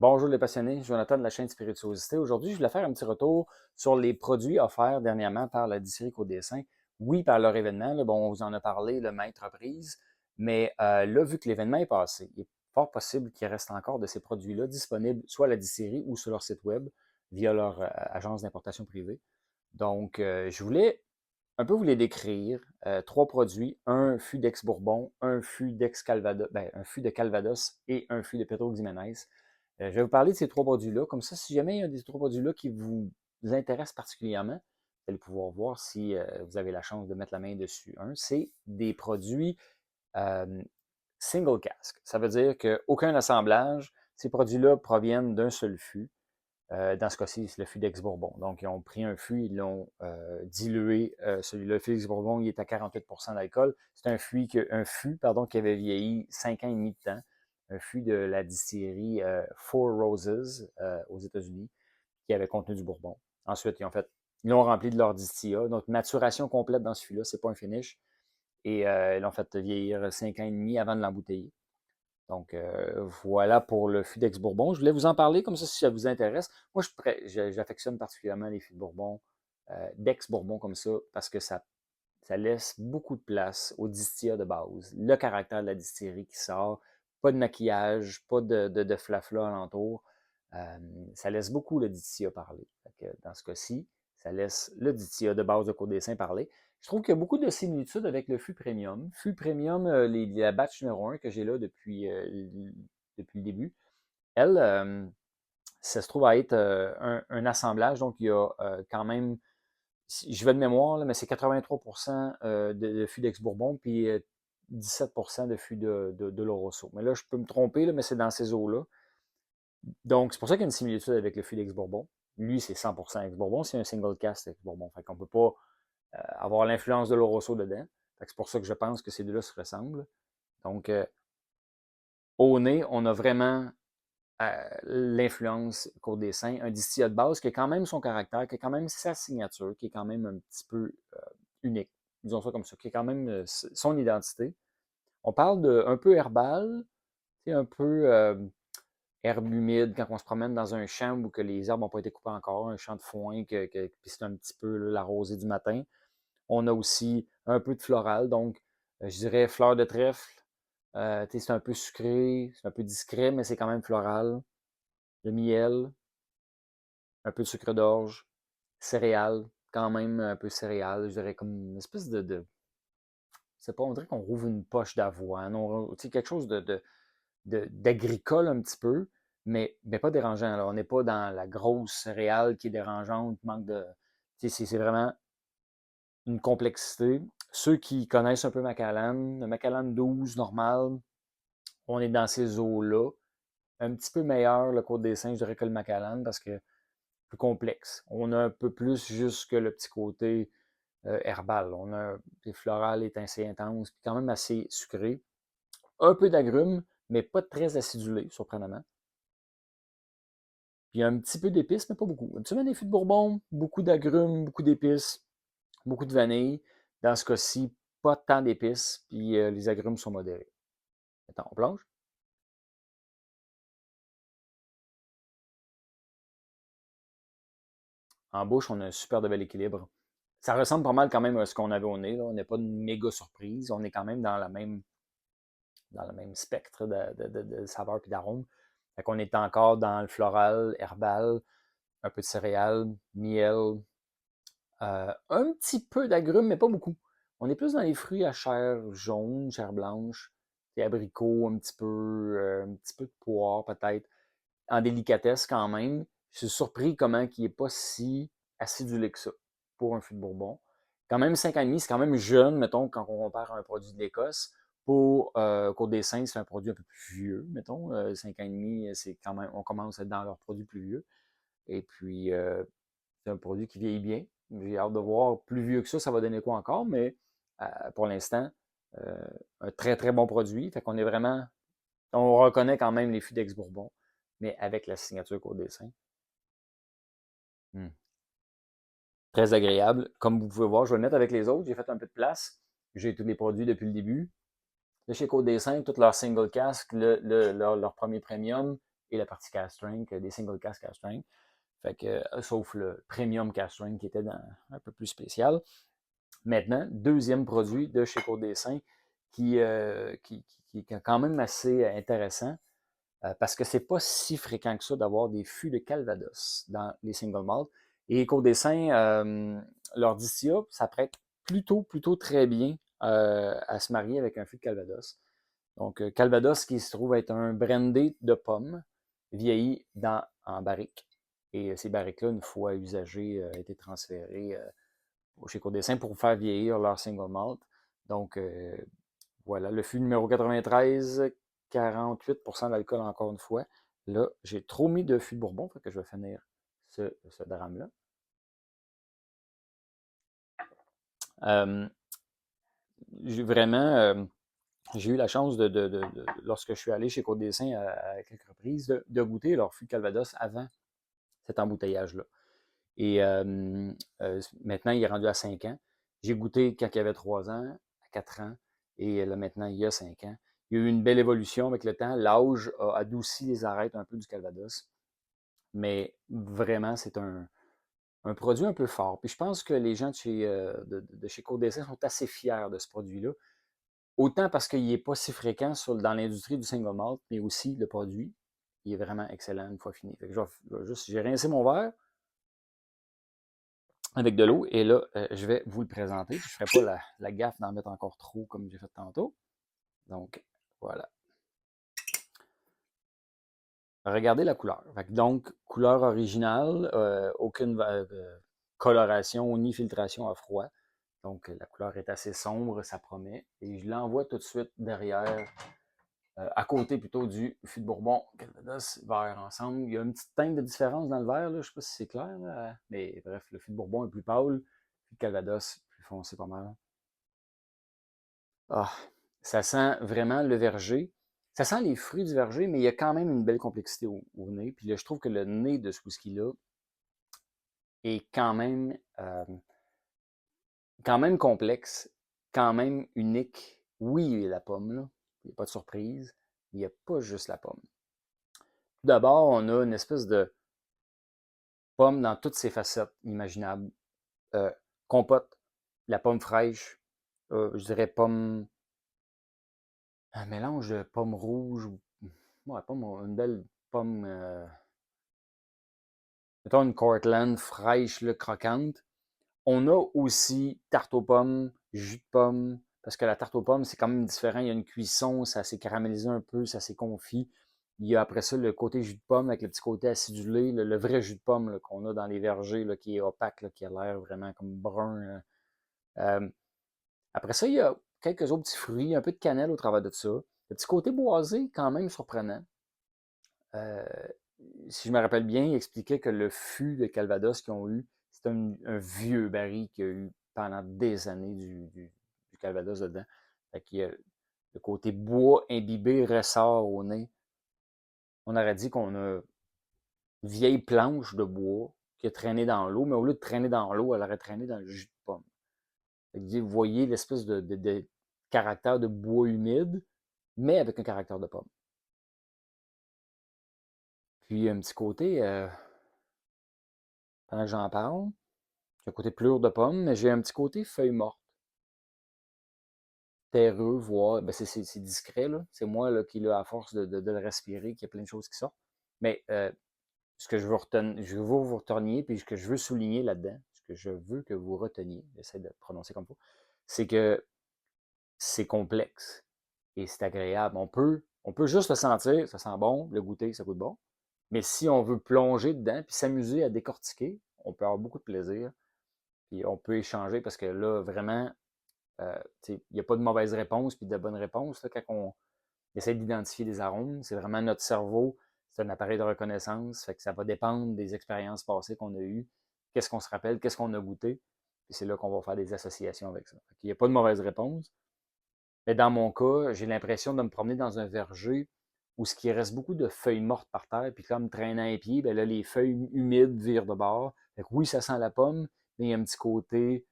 Bonjour les passionnés, Jonathan de la chaîne Spirituosité. Aujourd'hui, je voulais faire un petit retour sur les produits offerts dernièrement par la distillerie Côte des Saints. Oui, par leur événement, là, bon, on vous en a parlé, le maintes reprises, mais là, vu que l'événement est passé, il est fort possible qu'il reste encore de ces produits-là disponibles soit à la distillerie ou sur leur site web via leur agence d'importation privée. Donc, je voulais un peu vous les décrire. Trois produits, un fût d'ex-Bourbon, un fût d'ex-Calvados, un fût de Calvados et un fût de Pedro Ximénez. Je vais vous parler de ces trois produits-là. Comme ça, si jamais il y a des trois produits-là qui vous intéressent particulièrement, vous allez pouvoir voir si vous avez la chance de mettre la main dessus. Un, c'est des produits euh, single cask. Ça veut dire qu'aucun assemblage, ces produits-là proviennent d'un seul fût. Dans ce cas-ci, c'est le fût d'ex-Bourbon. Donc, ils ont pris un fût, ils l'ont dilué. Celui-là, le fût d'ex-Bourbon, il est à 48 d'alcool. C'est un fût qui avait vieilli 5 ans et demi de temps. Un fût de la distillerie Four Roses aux États-Unis qui avait contenu du Bourbon. Ensuite, ils l'ont rempli de leur distillat. Donc, maturation complète dans ce fût-là, c'est pas un finish. Et ils l'ont fait vieillir 5 ans et demi avant de l'embouteiller. Donc, voilà pour le fût d'ex-Bourbon. Je voulais vous en parler comme ça si ça vous intéresse. Moi, j'affectionne particulièrement les fûts de Bourbon, d'ex-Bourbon comme ça, parce que ça laisse beaucoup de place au distillat de base. Le caractère de la distillerie qui sort, pas de maquillage, pas de flafla alentour. Ça laisse beaucoup le distillat parler. Fait que dans ce cas-ci, ça laisse le distillat de base de Côte des Saints parler. Je trouve qu'il y a beaucoup de similitudes avec le fût premium. Fût premium, la batch numéro 1 que j'ai là depuis le début, elle, ça se trouve à être un assemblage. Donc, il y a quand même, je vais de mémoire, là, mais c'est 83% de fût d'ex-Bourbon, puis 17% de fût de l'Orosso. Mais là, je peux me tromper, là, mais c'est dans ces eaux-là. Donc, c'est pour ça qu'il y a une similitude avec le fût d'ex-Bourbon. Lui, c'est 100% ex-Bourbon, c'est un single cast ex-Bourbon. Fait qu'on peut pas avoir l'influence de l'Orosso dedans. C'est pour ça que je pense que ces deux-là se ressemblent. Donc, au nez, on a vraiment l'influence Côte des Saints, un distillat de base qui a quand même son caractère, qui a quand même sa signature, qui est quand même un petit peu unique, disons ça comme ça, qui a quand même son identité. On parle de un peu herbal, un peu herbe humide quand on se promène dans un champ où que les herbes n'ont pas été coupées encore, un champ de foin, puis c'est un petit peu la rosée du matin. On a aussi un peu de floral, donc je dirais fleur de trèfle. C'est un peu sucré, c'est un peu discret, mais c'est quand même floral. Le miel, un peu de sucre d'orge, céréales, quand même un peu céréales, je dirais comme une espèce c'est pas, on dirait qu'on rouvre une poche d'avoine, quelque chose d'agricole un petit peu, mais pas dérangeant. Alors, on n'est pas dans la grosse céréale qui est dérangeante, manque de. C'est vraiment une complexité. Ceux qui connaissent un peu Macallan, le Macallan 12 normal, on est dans ces eaux-là. Un petit peu meilleur le Côte des Saints, je dirais, que le Macallan parce que plus complexe. On a un peu plus juste que le petit côté herbal. On a des florales est assez intense, puis quand même assez sucré. Un peu d'agrumes, mais pas très acidulé, surprenamment. Puis un petit peu d'épices, mais pas beaucoup. Tu mets des fûts de Bourbon, beaucoup d'agrumes, beaucoup d'épices, beaucoup de vanille. Dans ce cas-ci, pas tant d'épices, puis les agrumes sont modérés. Attends, on plonge. En bouche, on a un super de bel équilibre. Ça ressemble pas mal quand même à ce qu'on avait au nez. Là. On n'est pas une méga surprise. On est quand même dans le même spectre de saveurs et d'arômes. Fait qu'on est encore dans le floral, herbal, un peu de céréales, miel, un petit peu d'agrumes, mais pas beaucoup. On est plus dans les fruits à chair jaune, chair blanche, des abricots, un petit peu de poire peut-être, en délicatesse quand même. Je suis surpris comment il n'est pas si acidulé que ça pour un fût de Bourbon. Quand même 5 ans et demi, c'est quand même jeune, mettons, quand on compare à un produit de l'Écosse. Pour Côte des Saints, c'est un produit un peu plus vieux, mettons. 5 ans et demi, c'est quand même, on commence à être dans leurs produits plus vieux. Et puis, c'est un produit qui vieillit bien. J'ai hâte de voir plus vieux que ça va donner quoi encore, mais pour l'instant, euh, un très très bon produit. Fait qu'on est vraiment, on reconnaît quand même les fûts d'ex-Bourbon, mais avec la signature Côte des Saints. Hmm. Très agréable. Comme vous pouvez voir, je vais le mettre avec les autres. J'ai fait un peu de place. J'ai tous les produits depuis le début. De chez Côte des Saints, tous leurs single casques, leur premier premium et la partie cast strength, des single cast strength. Fait que, sauf le premium cast strength qui était un peu plus spécial. Maintenant, deuxième produit de chez Côte des Saints qui est quand même assez intéressant parce que c'est pas si fréquent que ça d'avoir des fûts de Calvados dans les single malt. Et Côte des Saints, leur distillat, ça prête plutôt très bien à se marier avec un fût de Calvados. Donc, Calvados qui se trouve être un brandy de pommes vieilli en barrique. Et ces barriques-là, une fois usagées, ont été transférées chez Côte des Saints pour faire vieillir leur single malt. Donc, voilà, le fût numéro 93, 48% d'alcool encore une fois. Là, j'ai trop mis de fût de Bourbon, fait que je vais finir ce drame-là. Vraiment, j'ai eu la chance lorsque je suis allé chez Côte des Saints à quelques reprises, de goûter leur fût de Calvados avant cet embouteillage-là. Et maintenant, il est rendu à 5 ans. J'ai goûté quand il y avait 3 ans, à 4 ans, et là maintenant, il y a 5 ans. Il y a eu une belle évolution avec le temps. L'âge a adouci les arêtes un peu du Calvados. Mais vraiment, c'est un produit un peu fort. Puis je pense que les gens de chez Côte des Saints sont assez fiers de ce produit-là. Autant parce qu'il n'est pas si fréquent dans l'industrie du single malt, mais aussi le produit. Il est vraiment excellent une fois fini. Fait que j'ai rincé mon verre avec de l'eau et là, je vais vous le présenter. Je ne ferai pas la gaffe d'en mettre encore trop comme j'ai fait tantôt. Donc, voilà. Regardez la couleur. Donc, couleur originale, aucune coloration ni filtration à froid. Donc, la couleur est assez sombre, ça promet. Et je l'envoie tout de suite derrière, à côté plutôt du fût de Bourbon, Calvados, vert ensemble. Il y a une petite teinte de différence dans le verre, là. Je ne sais pas si c'est clair, là. Mais bref, le fût de Bourbon est plus pâle, le fût de Calvados plus foncé pas mal. Ah, ça sent vraiment le verger. Ça sent les fruits du verger, mais il y a quand même une belle complexité au nez. Puis là, je trouve que le nez de ce whisky-là est quand même complexe, quand même unique. Oui, il y a la pomme, là. Il n'y a pas de surprise. Il n'y a pas juste la pomme. Tout d'abord, on a une espèce de pomme dans toutes ses facettes imaginables. Euh, Compote, la pomme fraîche, je dirais pomme, un mélange de pomme rouge, ouais, une belle pomme, mettons une Cortland fraîche, là, croquante. On a aussi tarte aux pommes, jus de pomme, parce que la tarte aux pommes, c'est quand même différent. Il y a une cuisson, ça s'est caramélisé un peu, ça s'est confit. Il y a après ça le côté jus de pomme avec le petit côté acidulé, le vrai jus de pomme qu'on a dans les vergers, là, qui est opaque, là, qui a l'air vraiment comme brun. Euh, Après ça, il y a quelques autres petits fruits, un peu de cannelle au travers de ça. Le petit côté boisé, quand même surprenant. Euh, Si je me rappelle bien, il expliquait que le fût de Calvados qu'ils ont eu, c'est un vieux baril qu'il y a eu pendant des années du Calvados dedans. Fait qu'il y a le côté bois imbibé ressort au nez. On aurait dit qu'on a une vieille planche de bois qui a traîné dans l'eau, mais au lieu de traîner dans l'eau, elle aurait traîné dans le jus de pomme. Vous voyez l'espèce de caractère de bois humide, mais avec un caractère de pomme. Puis un petit côté, pendant que j'en parle, j'ai un côté pelure de pomme, mais j'ai un petit côté feuille morte, terreux, voire, ben c'est discret, là. C'est moi là, qui, là, à force de le respirer, qu'il y a plein de choses qui sortent. Mais ce que je veux vous retourniez, puis ce que je veux souligner là-dedans, ce que je veux que vous reteniez, j'essaie de prononcer comme il faut, c'est que c'est complexe et c'est agréable. On peut juste le sentir, ça sent bon, le goûter, ça goûte bon. Mais si on veut plonger dedans puis s'amuser à décortiquer, on peut avoir beaucoup de plaisir. Puis on peut échanger parce que là, vraiment, il n'y a pas de mauvaise réponse puis de bonne réponse. Là, quand on essaie d'identifier des arômes, c'est vraiment notre cerveau, c'est un appareil de reconnaissance. Fait que ça va dépendre des expériences passées qu'on a eues, qu'est-ce qu'on se rappelle, qu'est-ce qu'on a goûté. Puis c'est là qu'on va faire des associations avec ça. Il n'y a pas de mauvaise réponse. Mais dans mon cas, j'ai l'impression de me promener dans un verger où ce qui reste beaucoup de feuilles mortes par terre, puis comme traînant les pieds, ben là, les feuilles humides virent de bord. Fait que oui, ça sent la pomme, mais il y a un petit côté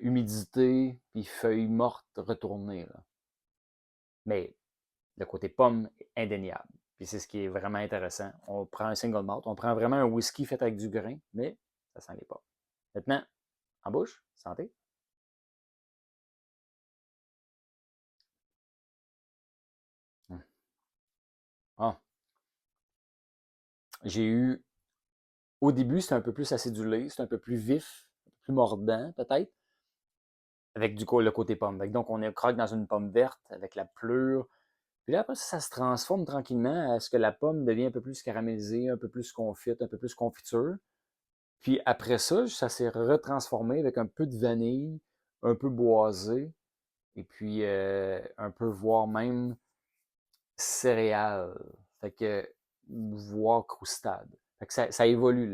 humidité, puis feuilles mortes retournées, là. Mais le côté pomme est indéniable. Puis c'est ce qui est vraiment intéressant. On prend un single malt, on prend vraiment un whisky fait avec du grain, mais ça sent les pas. Maintenant, en bouche, santé. Hum. Ah, j'ai eu, au début, c'était un peu plus acidulé, c'était un peu plus vif, un peu plus mordant peut-être, avec le côté pomme. Donc on est croque dans une pomme verte avec la pleure. Puis là, après ça se transforme tranquillement à ce que la pomme devient un peu plus caramélisée, un peu plus confite, un peu plus confiture. Puis après ça s'est retransformé avec un peu de vanille, un peu boisé, et puis un peu, voire même céréales. Fait que, voire croustade. Fait que ça évolue.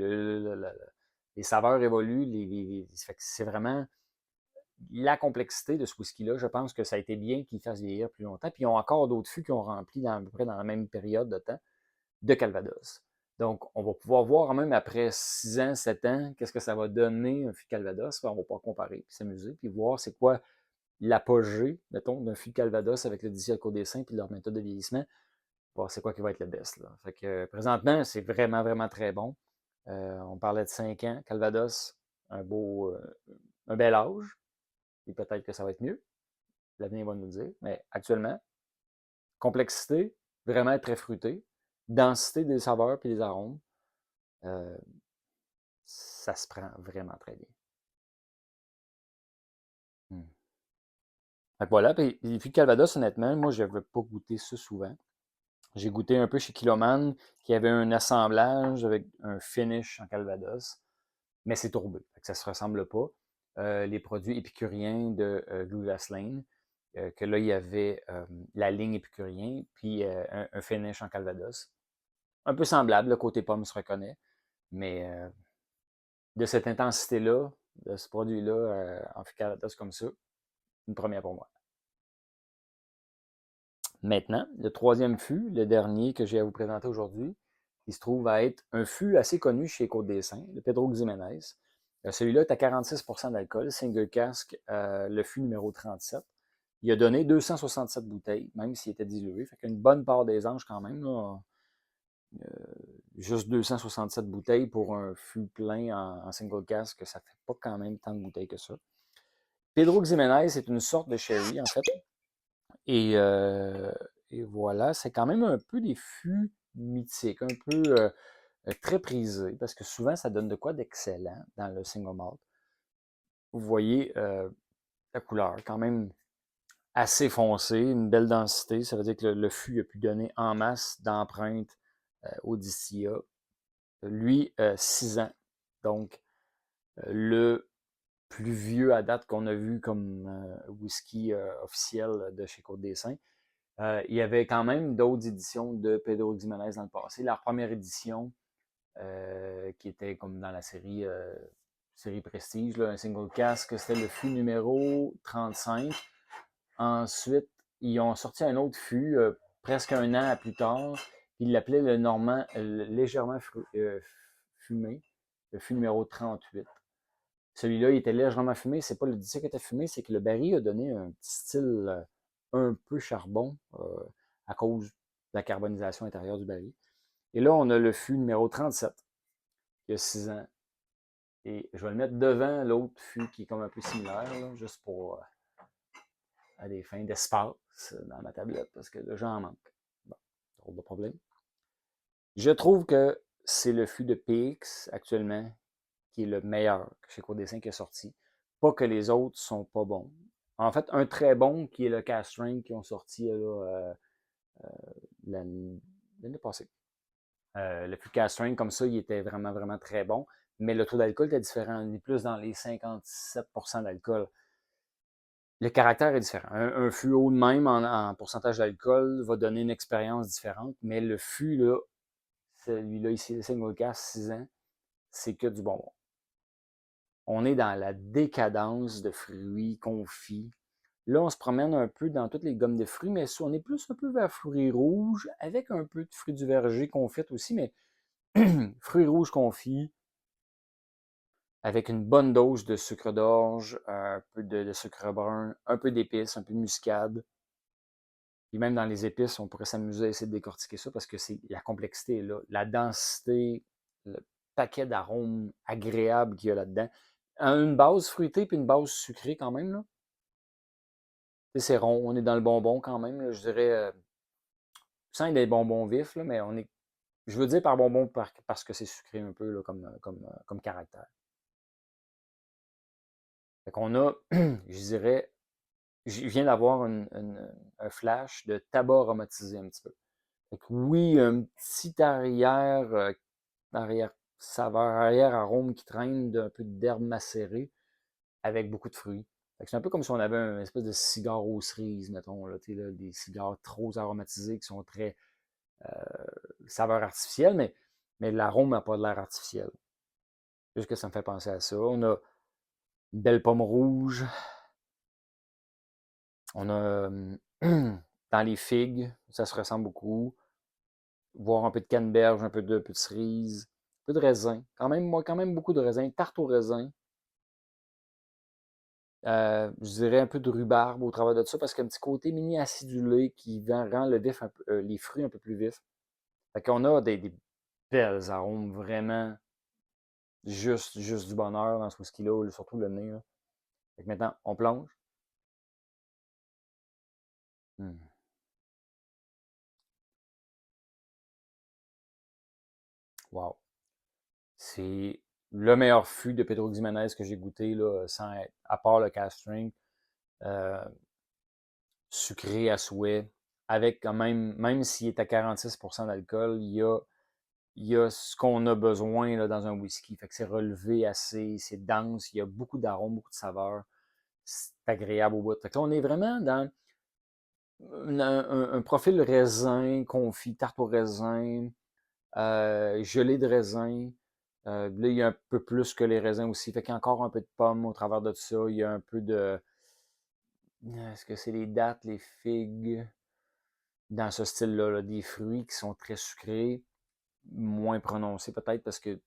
Les saveurs évoluent. Fait que c'est vraiment la complexité de ce whisky-là. Je pense que ça a été bien qu'il fasse vieillir plus longtemps. Puis ils ont encore d'autres fûts qui ont rempli à peu près dans la même période de temps de Calvados. Donc, on va pouvoir voir même après 6 ans, 7 ans, qu'est-ce que ça va donner un fût de Calvados. On va pouvoir comparer, puis s'amuser, puis voir c'est quoi l'apogée, mettons, d'un fût de Calvados avec le distillé Côte des Saints puis leur méthode de vieillissement. Voir c'est quoi qui va être le best. Là. Fait que présentement, c'est vraiment, vraiment très bon. On parlait de 5 ans. Calvados, un bel âge. Et peut-être que ça va être mieux. L'avenir va nous le dire. Mais actuellement, complexité, vraiment très fruité. Densité des saveurs et des arômes. Euh, ça se prend vraiment très bien. Hmm. Fait que voilà, puis Calvados, honnêtement, moi, je n'avais pas goûté ça souvent. J'ai goûté un peu chez Kiloman, qui avait un assemblage avec un finish en Calvados, mais c'est tourbé, fait que ça ne se ressemble pas. Les produits épicuriens de Glulas Lane, que là, il y avait la ligne épicurien, puis un finish en Calvados. Un peu semblable, le côté pomme se reconnaît, mais de cette intensité-là, de ce produit-là, en Calvados comme ça, une première pour moi. Maintenant, le troisième fût, le dernier que j'ai à vous présenter aujourd'hui, il se trouve à être un fût assez connu chez Côte des Saints, le Pedro Ximénez. Celui-là est à 46% d'alcool, single cask, le fût numéro 37. Il a donné 267 bouteilles, même s'il était dilué. Fait qu'une bonne part des anges quand même. Là, juste 267 bouteilles pour un fût plein en single cask, ça fait pas quand même tant de bouteilles que ça. Pedro Ximénez est une sorte de sherry, en fait. Et, euh, et voilà, c'est quand même un peu des fûts mythiques, un peu très prisés, parce que souvent, ça donne de quoi d'excellent dans le single malt. Vous voyez la couleur, quand même assez foncée, une belle densité. Ça veut dire que le fût a pu donner en masse d'empreintes au distillat. Lui, 6 ans. Donc, le plus vieux à date qu'on a vu comme whisky officiel de chez Côte des Saints. Il y avait quand même d'autres éditions de Pedro Ximénez dans le passé. La première édition, qui était comme dans la série Prestige, là, un single cask, c'était le fût numéro 35. Ensuite, ils ont sorti un autre fût presque un an plus tard. Ils l'appelaient le Normand légèrement fumé, le fût numéro 38. Celui-là, il était légèrement fumé. C'est pas le disque qui était fumé, c'est que le baril a donné un petit style un peu charbon à cause de la carbonisation intérieure du baril. Et là, on a le fût numéro 37, qui a 6 ans. Et je vais le mettre devant l'autre fût qui est comme un peu similaire, là, juste pour à des fins d'espace dans ma tablette, parce que là, j'en manque. Bon, drôle de problème. Je trouve que c'est le fût de PX actuellement qui est le meilleur que chez Côte des Saints qui est sorti. Pas que les autres sont pas bons. En fait, un très bon qui est le Cast Ring qui ont sorti l'année passée. Le fût Cast Ring, comme ça, il était vraiment, vraiment très bon. Mais le taux d'alcool était différent. On est plus dans les 57% d'alcool. Le caractère est différent. Un fût haut de même en pourcentage d'alcool va donner une expérience différente. Mais le fût, là, celui-là ici, le single cast 6 ans, c'est que du bonbon. On est dans la décadence de fruits confits. Là, on se promène un peu dans toutes les gommes de fruits, mais on est plus un peu vers fruits rouges, avec un peu de fruits du verger confits aussi, mais fruits rouges confits, avec une bonne dose de sucre d'orge, un peu de sucre brun, un peu d'épices, un peu de muscade. Puis même dans les épices, on pourrait s'amuser à essayer de décortiquer ça parce que c'est la complexité est là, la densité, le paquet d'arômes agréables qu'il y a là-dedans. Une base fruitée puis une base sucrée quand même, là. Tu sais, c'est rond, on est dans le bonbon quand même, là, je dirais, sans des bonbons vifs, là, mais on est, je veux dire par bonbon parce que c'est sucré un peu là, comme caractère. Fait qu'on a, je dirais, je viens d'avoir un flash de tabac aromatisé un petit peu. Fait que oui, un petit arrière, arrière saveur, arrière arôme qui traîne d'un peu d'herbe macérée avec beaucoup de fruits. Fait que c'est un peu comme si on avait un espèce de cigare aux cerises, mettons, là, tu sais, là, des cigares trop aromatisés qui sont très saveur artificielle, mais l'arôme n'a pas de l'air artificiel. Juste que ça me fait penser à ça. On a une belle pomme rouge. On a dans les figues, ça se ressemble beaucoup. Voir un peu de canneberge, un peu de cerise, un peu de raisin. Quand même, moi, quand même beaucoup de raisin. Tarte au raisin. Je dirais un peu de rhubarbe au travers de ça parce qu'il y a un petit côté mini acidulé qui rend le vif les fruits un peu plus vifs. Fait qu'on a des belles arômes vraiment juste du bonheur dans ce whisky-là, surtout le nez. Là. Fait que maintenant, on plonge. Hmm. Wow. C'est le meilleur fût de Pedro Ximénez que j'ai goûté, là, sans être, à part le castring. Euh, Sucré à souhait, avec quand même s'il est à 46% d'alcool, il y a ce qu'on a besoin là, dans un whisky. Fait que c'est relevé assez, c'est dense, il y a beaucoup d'arômes, beaucoup de saveurs. C'est agréable au bout. Fait que là, on est vraiment dans un profil raisin, confit, tarte au raisin, gelée de raisin. Là, il y a un peu plus que les raisins aussi. Fait qu'il y a encore un peu de pomme au travers de tout ça. Il y a un peu de. Est-ce que c'est les dattes, les figues? Dans ce style-là, là, des fruits qui sont très sucrés, moins prononcés peut-être parce que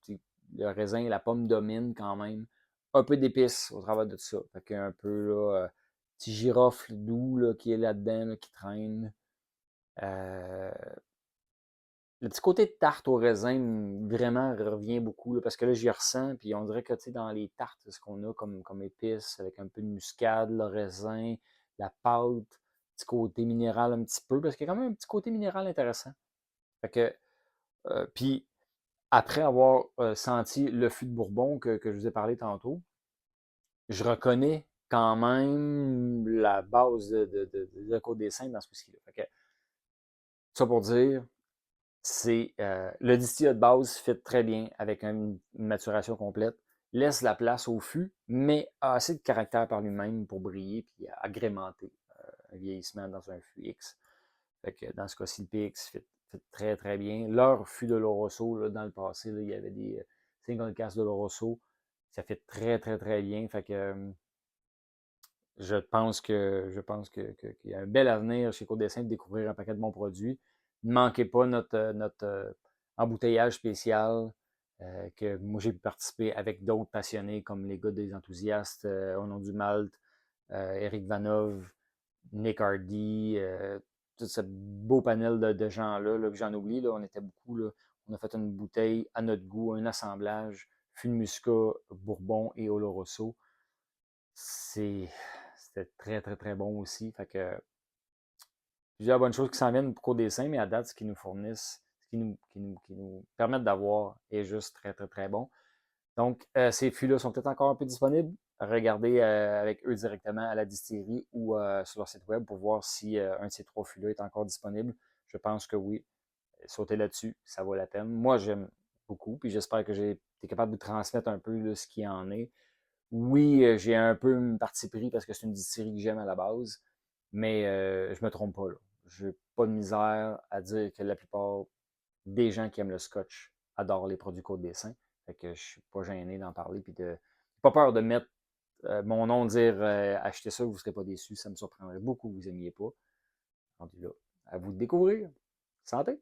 le raisin et la pomme dominent quand même. Un peu d'épices au travers de tout ça. Fait qu'un peu là, petit girofle doux là, qui est là-dedans, là, qui traîne. Euh, le petit côté de tarte au raisin vraiment revient beaucoup là, parce que là j'y ressens, puis on dirait que dans les tartes, ce qu'on a comme épices, avec un peu de muscade, le raisin, la pâte, petit côté minéral un petit peu, parce qu'il y a quand même un petit côté minéral intéressant. Fait que, puis après avoir senti le fût de Bourbon que je vous ai parlé tantôt, je reconnais quand même la base de Côte des Saintes dans ce whisky-là. Fait que, ça pour dire, c'est le distillat de base fit très bien avec une maturation complète, laisse la place au fût, mais a assez de caractère par lui-même pour briller puis agrémenter un vieillissement dans un fût X. Fait que dans ce cas-ci, le PX fit très très bien. Leur fût de l'Orosso, là, dans le passé, là, il y avait des single cask de l'Orosso. Ça fait très très très bien. Fait que qu'il y a un bel avenir chez Côte des Saints de découvrir un paquet de bons produits. Ne manquez pas notre embouteillage spécial que moi j'ai pu participer avec d'autres passionnés comme les gars des enthousiastes au nom du Malte, Eric Vanov, Nick Hardy, tout ce beau panel de gens-là, là, que j'en oublie, là, on était beaucoup. Là. On a fait une bouteille à notre goût, un assemblage, fût de muscat, bourbon et oloroso. C'était très, très, très bon aussi. Fait que plusieurs bonnes choses qui s'en viennent pour Côte des Saints, mais à date, ce qu'ils nous fournissent, qui nous permettent d'avoir est juste très, très, très bon. Donc, ces fûts-là sont peut-être encore un peu disponibles. Regardez avec eux directement à la distillerie ou sur leur site web pour voir si un de ces trois fûts-là est encore disponible. Je pense que oui. Sautez là-dessus, ça vaut la peine. Moi, j'aime beaucoup, puis j'espère que j'ai été capable de transmettre un peu là, ce qui en est. Oui, j'ai un peu une parti pris parce que c'est une distillerie que j'aime à la base, mais je me trompe pas là. J'ai pas de misère à dire que la plupart des gens qui aiment le scotch adorent les produits Côte des Saints. Fait que je suis pas gêné d'en parler puis de pas peur de mettre mon nom, dire achetez ça, vous ne serez pas déçus. Ça me surprendrait beaucoup que vous aimiez pas. Rendu là, à vous de découvrir. Santé!